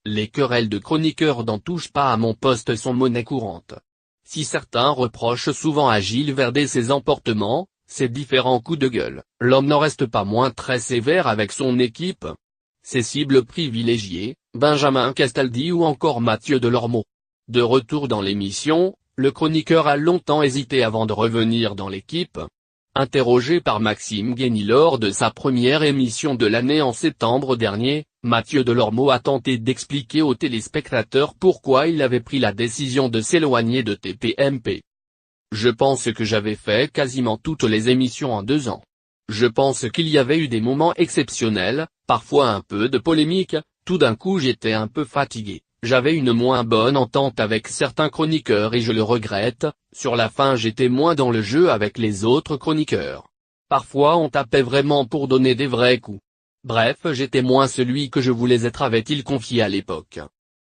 Les querelles de chroniqueurs dans Touche pas à mon poste sont monnaie courante. Si certains reprochent souvent à Gilles Verdez ses emportements, ses différents coups de gueule, l'homme n'en reste pas moins très sévère avec son équipe. Ses cibles privilégiées, Benjamin Castaldi ou encore Mathieu Delormeau. De retour dans l'émission, le chroniqueur a longtemps hésité avant de revenir dans l'équipe. Interrogé par Maxime Guény lors de sa première émission de l'année en septembre dernier, Mathieu Delormeau a tenté d'expliquer aux téléspectateurs pourquoi il avait pris la décision de s'éloigner de TPMP. Je pense que j'avais fait quasiment toutes les émissions en 2 ans. Je pense qu'il y avait eu des moments exceptionnels, parfois un peu de polémique, tout d'un coup j'étais un peu fatigué. J'avais une moins bonne entente avec certains chroniqueurs et je le regrette, sur la fin j'étais moins dans le jeu avec les autres chroniqueurs. Parfois on tapait vraiment pour donner des vrais coups. Bref, j'étais moins celui que je voulais être, avait-il confié à l'époque.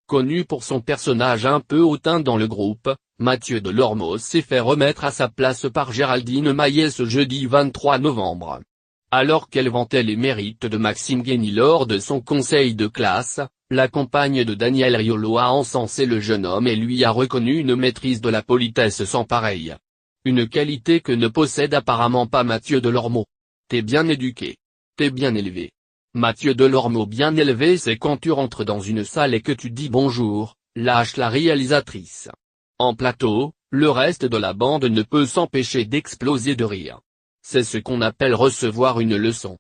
Connu pour son personnage un peu hautain dans le groupe, Mathieu Delormeau s'est fait remettre à sa place par Géraldine Maillet ce jeudi 23 novembre. Alors qu'elle vantait les mérites de Maxime Guény lors de son conseil de classe, la compagne de Daniel Riolo a encensé le jeune homme et lui a reconnu une maîtrise de la politesse sans pareille. Une qualité que ne possède apparemment pas Mathieu Delormeau. T'es bien éduqué. T'es bien élevé. Mathieu Delormeau bien élevé, c'est quand tu rentres dans une salle et que tu dis bonjour, lâche la réalisatrice. En plateau, le reste de la bande ne peut s'empêcher d'exploser de rire. C'est ce qu'on appelle recevoir une leçon.